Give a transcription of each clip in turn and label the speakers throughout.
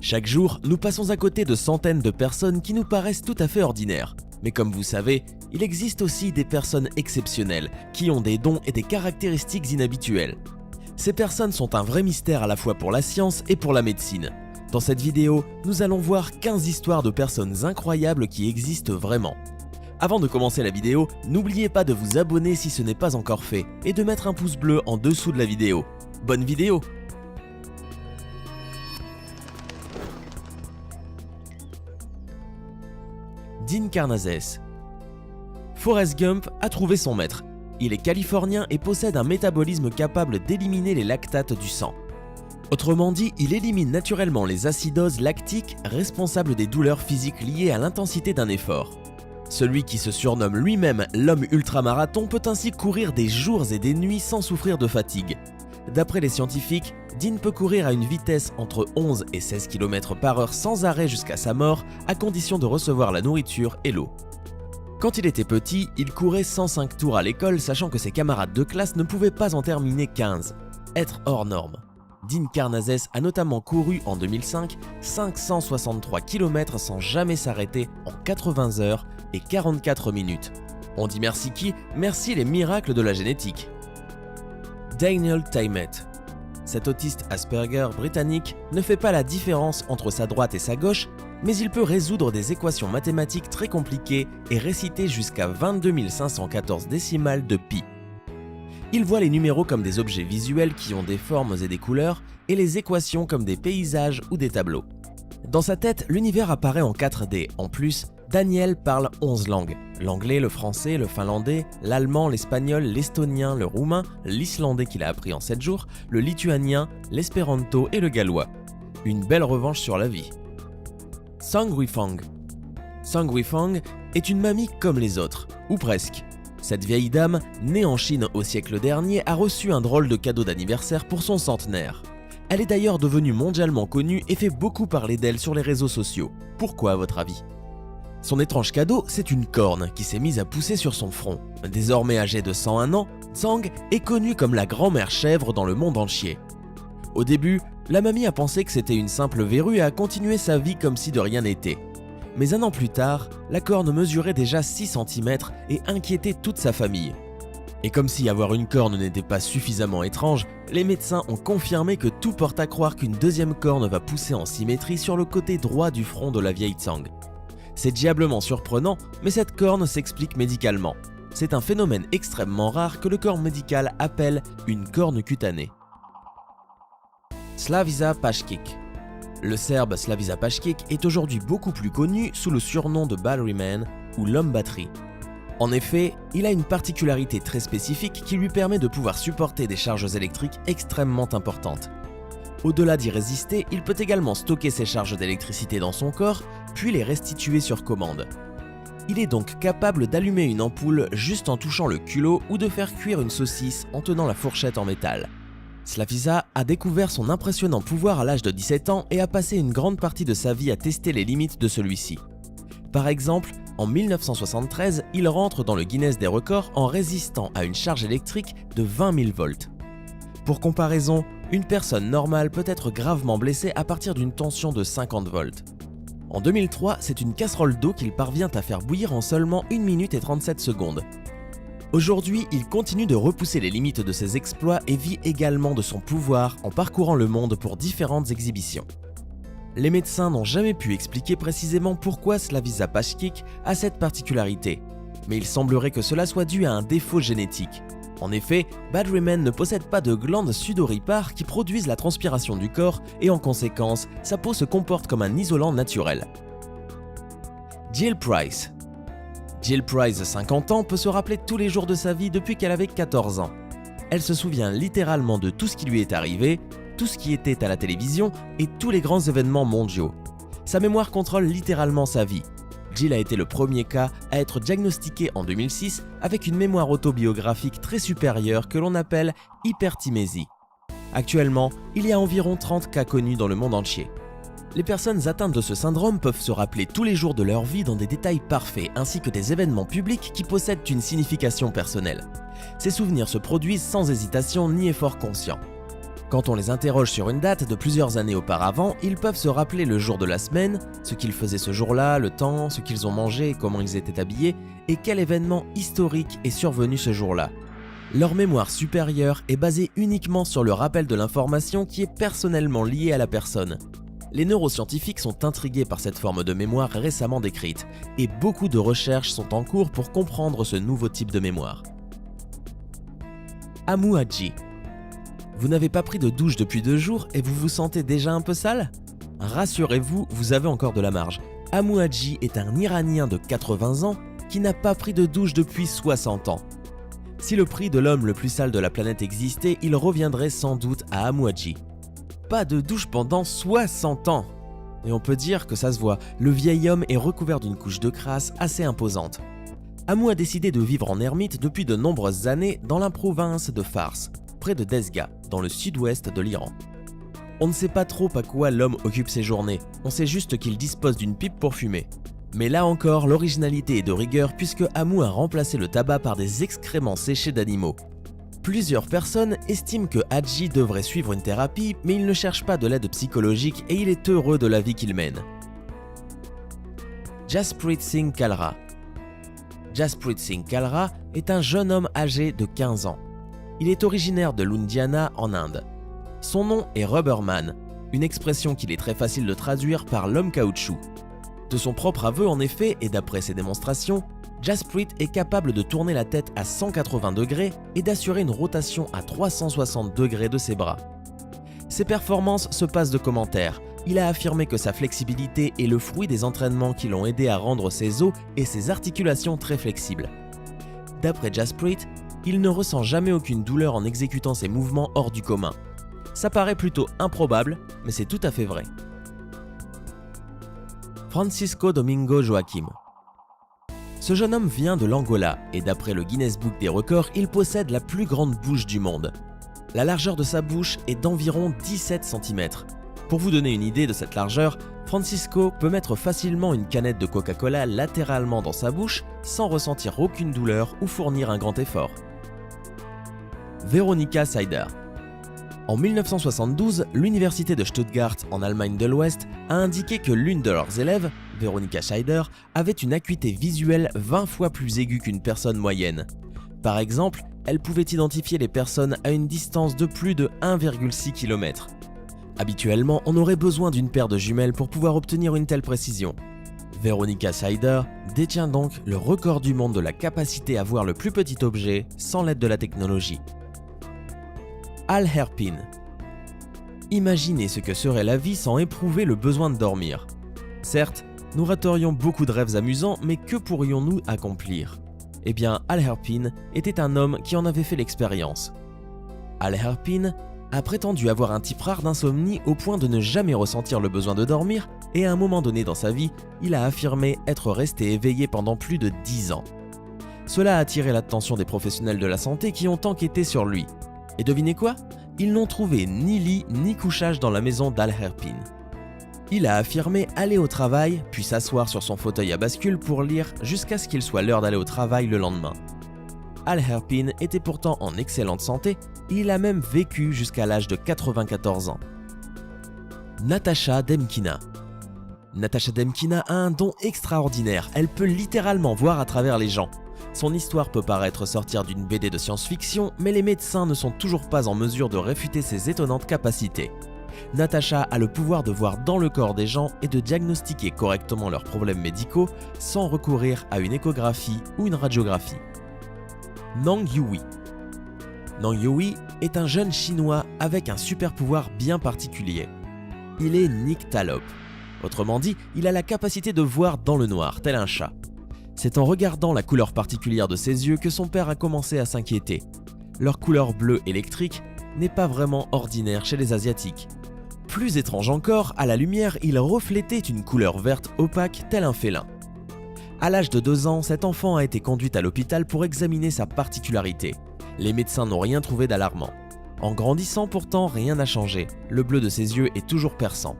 Speaker 1: Chaque jour, nous passons à côté de centaines de personnes qui nous paraissent tout à fait ordinaires. Mais comme vous savez, il existe aussi des personnes exceptionnelles, qui ont des dons et des caractéristiques inhabituelles. Ces personnes sont un vrai mystère à la fois pour la science et pour la médecine. Dans cette vidéo, nous allons voir 15 histoires de personnes incroyables qui existent vraiment. Avant de commencer la vidéo, n'oubliez pas de vous abonner si ce n'est pas encore fait, et de mettre un pouce bleu en dessous de la vidéo. Bonne vidéo! Dean Karnazes. Forrest Gump a trouvé son maître. Il est californien et possède un métabolisme capable d'éliminer les lactates du sang. Autrement dit, il élimine naturellement les acidoses lactiques responsables des douleurs physiques liées à l'intensité d'un effort. Celui qui se surnomme lui-même l'homme ultramarathon peut ainsi courir des jours et des nuits sans souffrir de fatigue. D'après les scientifiques, Dean peut courir à une vitesse entre 11 et 16 km/h sans arrêt jusqu'à sa mort, à condition de recevoir la nourriture et l'eau. Quand il était petit, il courait 105 tours à l'école, sachant que ses camarades de classe ne pouvaient pas en terminer 15. Être hors norme. Dean Karnazes a notamment couru en 2005 563 km sans jamais s'arrêter en 80 heures et 44 minutes. On dit merci qui? Merci les miracles de la génétique. Daniel Tammet. Cet autiste Asperger britannique ne fait pas la différence entre sa droite et sa gauche, mais il peut résoudre des équations mathématiques très compliquées et réciter jusqu'à 22 514 décimales de pi. Il voit les numéros comme des objets visuels qui ont des formes et des couleurs, et les équations comme des paysages ou des tableaux. Dans sa tête, l'univers apparaît en 4D. En plus, Daniel parle 11 langues. L'anglais, le français, le finlandais, l'allemand, l'espagnol, l'estonien, le roumain, l'islandais qu'il a appris en 7 jours, le lituanien, l'espéranto et le gallois. Une belle revanche sur la vie. Song Wifang. Song Wifang est une mamie comme les autres, ou presque. Cette vieille dame, née en Chine au siècle dernier, a reçu un drôle de cadeau d'anniversaire pour son centenaire. Elle est d'ailleurs devenue mondialement connue et fait beaucoup parler d'elle sur les réseaux sociaux. Pourquoi à votre avis? Son étrange cadeau, c'est une corne qui s'est mise à pousser sur son front. Désormais âgée de 101 ans, Tsang est connue comme la grand-mère chèvre dans le monde entier. Au début, la mamie a pensé que c'était une simple verrue et a continué sa vie comme si de rien n'était. Mais un an plus tard, la corne mesurait déjà 6 cm et inquiétait toute sa famille. Et comme si avoir une corne n'était pas suffisamment étrange, les médecins ont confirmé que tout porte à croire qu'une deuxième corne va pousser en symétrie sur le côté droit du front de la vieille Tsang. C'est diablement surprenant, mais cette corne s'explique médicalement. C'est un phénomène extrêmement rare que le corps médical appelle une corne cutanée. Slaviša Pašić. Le Serbe Slaviša Pašić est aujourd'hui beaucoup plus connu sous le surnom de Battery Man ou l'homme batterie. En effet, il a une particularité très spécifique qui lui permet de pouvoir supporter des charges électriques extrêmement importantes. Au-delà d'y résister, il peut également stocker ses charges d'électricité dans son corps, puis les restituer sur commande. Il est donc capable d'allumer une ampoule juste en touchant le culot ou de faire cuire une saucisse en tenant la fourchette en métal. Slaviša a découvert son impressionnant pouvoir à l'âge de 17 ans et a passé une grande partie de sa vie à tester les limites de celui-ci. Par exemple, en 1973, il rentre dans le Guinness des records en résistant à une charge électrique de 20 000 volts. Pour comparaison, une personne normale peut être gravement blessée à partir d'une tension de 50 volts. En 2003, c'est une casserole d'eau qu'il parvient à faire bouillir en seulement 1 minute et 37 secondes. Aujourd'hui, il continue de repousser les limites de ses exploits et vit également de son pouvoir en parcourant le monde pour différentes exhibitions. Les médecins n'ont jamais pu expliquer précisément pourquoi Slaviša Pašić a cette particularité, mais il semblerait que cela soit dû à un défaut génétique. En effet, Battery Man ne possède pas de glandes sudoripares qui produisent la transpiration du corps et en conséquence, sa peau se comporte comme un isolant naturel. Jill Price. Jill Price, 50 ans, peut se rappeler tous les jours de sa vie depuis qu'elle avait 14 ans. Elle se souvient littéralement de tout ce qui lui est arrivé, tout ce qui était à la télévision et tous les grands événements mondiaux. Sa mémoire contrôle littéralement sa vie. Jill a été le premier cas à être diagnostiqué en 2006 avec une mémoire autobiographique très supérieure que l'on appelle hyperthymésie. Actuellement, il y a environ 30 cas connus dans le monde entier. Les personnes atteintes de ce syndrome peuvent se rappeler tous les jours de leur vie dans des détails parfaits ainsi que des événements publics qui possèdent une signification personnelle. Ces souvenirs se produisent sans hésitation ni effort conscient. Quand on les interroge sur une date de plusieurs années auparavant, ils peuvent se rappeler le jour de la semaine, ce qu'ils faisaient ce jour-là, le temps, ce qu'ils ont mangé, comment ils étaient habillés et quel événement historique est survenu ce jour-là. Leur mémoire supérieure est basée uniquement sur le rappel de l'information qui est personnellement liée à la personne. Les neuroscientifiques sont intrigués par cette forme de mémoire récemment décrite et beaucoup de recherches sont en cours pour comprendre ce nouveau type de mémoire. Amu-Haji. Vous n'avez pas pris de douche depuis 2 jours et vous vous sentez déjà un peu sale? Rassurez-vous, vous avez encore de la marge. Amu-Haji est un Iranien de 80 ans qui n'a pas pris de douche depuis 60 ans. Si le prix de l'homme le plus sale de la planète existait, il reviendrait sans doute à Amu-Haji. Pas de douche pendant 60 ans! Et on peut dire que ça se voit, le vieil homme est recouvert d'une couche de crasse assez imposante. Amu a décidé de vivre en ermite depuis de nombreuses années dans la province de Fars, près de Dezga, dans le sud-ouest de l'Iran. On ne sait pas trop à quoi l'homme occupe ses journées, on sait juste qu'il dispose d'une pipe pour fumer. Mais là encore, l'originalité est de rigueur puisque Amu a remplacé le tabac par des excréments séchés d'animaux. Plusieurs personnes estiment que Haji devrait suivre une thérapie, mais il ne cherche pas de l'aide psychologique et il est heureux de la vie qu'il mène. Jasprit Singh Kalra. Jasprit Singh Kalra est un jeune homme âgé de 15 ans. Il est originaire de Ludhiana en Inde. Son nom est Rubberman, une expression qu'il est très facile de traduire par l'homme caoutchouc. De son propre aveu en effet, et d'après ses démonstrations, Jasprit est capable de tourner la tête à 180 degrés et d'assurer une rotation à 360 degrés de ses bras. Ses performances se passent de commentaires. Il a affirmé que sa flexibilité est le fruit des entraînements qui l'ont aidé à rendre ses os et ses articulations très flexibles. D'après Jasprit, il ne ressent jamais aucune douleur en exécutant ses mouvements hors du commun. Ça paraît plutôt improbable, mais c'est tout à fait vrai. Francisco Domingo Joaquim. Ce jeune homme vient de l'Angola et d'après le Guinness Book des records, il possède la plus grande bouche du monde. La largeur de sa bouche est d'environ 17 cm. Pour vous donner une idée de cette largeur, Francisco peut mettre facilement une canette de Coca-Cola latéralement dans sa bouche sans ressentir aucune douleur ou fournir un grand effort. Veronika Seider. En 1972, l'université de Stuttgart en Allemagne de l'Ouest a indiqué que l'une de leurs élèves, Veronika Seider, avait une acuité visuelle 20 fois plus aiguë qu'une personne moyenne. Par exemple, elle pouvait identifier les personnes à une distance de plus de 1,6 km. Habituellement, on aurait besoin d'une paire de jumelles pour pouvoir obtenir une telle précision. Veronika Seider détient donc le record du monde de la capacité à voir le plus petit objet sans l'aide de la technologie. Al Herpin. Imaginez ce que serait la vie sans éprouver le besoin de dormir. Certes, nous raterions beaucoup de rêves amusants, mais que pourrions-nous accomplir? Eh bien, Al Herpin était un homme qui en avait fait l'expérience. Al Herpin a prétendu avoir un type rare d'insomnie au point de ne jamais ressentir le besoin de dormir et à un moment donné dans sa vie, il a affirmé être resté éveillé pendant plus de 10 ans. Cela a attiré l'attention des professionnels de la santé qui ont enquêté sur lui. Et devinez quoi? Ils n'ont trouvé ni lit ni couchage dans la maison d'Al Herpin. Il a affirmé aller au travail, puis s'asseoir sur son fauteuil à bascule pour lire jusqu'à ce qu'il soit l'heure d'aller au travail le lendemain. Al Herpin était pourtant en excellente santé et il a même vécu jusqu'à l'âge de 94 ans. Natasha Demkina. Natasha Demkina a un don extraordinaire, elle peut littéralement voir à travers les gens. Son histoire peut paraître sortir d'une BD de science-fiction, mais les médecins ne sont toujours pas en mesure de réfuter ses étonnantes capacités. Natasha a le pouvoir de voir dans le corps des gens et de diagnostiquer correctement leurs problèmes médicaux sans recourir à une échographie ou une radiographie. Nang Yui. Nang Yui est un jeune chinois avec un super pouvoir bien particulier. Il est nyctalope. Autrement dit, il a la capacité de voir dans le noir, tel un chat. C'est en regardant la couleur particulière de ses yeux que son père a commencé à s'inquiéter. Leur couleur bleue électrique n'est pas vraiment ordinaire chez les Asiatiques. Plus étrange encore, à la lumière, il reflétait une couleur verte opaque tel un félin. À l'âge de 2 ans, cet enfant a été conduit à l'hôpital pour examiner sa particularité. Les médecins n'ont rien trouvé d'alarmant. En grandissant pourtant, rien n'a changé. Le bleu de ses yeux est toujours perçant.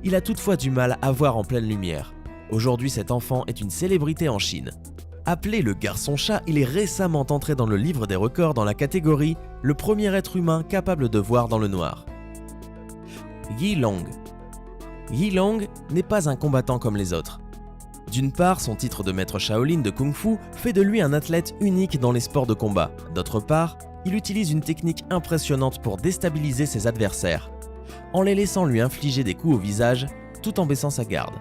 Speaker 1: Il a toutefois du mal à voir en pleine lumière. Aujourd'hui, cet enfant est une célébrité en Chine. Appelé le garçon-chat, il est récemment entré dans le livre des records dans la catégorie « Le premier être humain capable de voir dans le noir ». Yi Long. Yi Long n'est pas un combattant comme les autres. D'une part, son titre de maître Shaolin de Kung Fu fait de lui un athlète unique dans les sports de combat. D'autre part, il utilise une technique impressionnante pour déstabiliser ses adversaires, en les laissant lui infliger des coups au visage tout en baissant sa garde.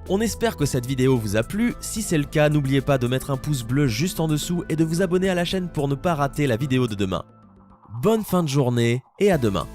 Speaker 1: On espère que cette vidéo vous a plu. Si c'est le cas, n'oubliez pas de mettre un pouce bleu juste en dessous et de vous abonner à la chaîne pour ne pas rater la vidéo de demain. Bonne fin de journée et à demain.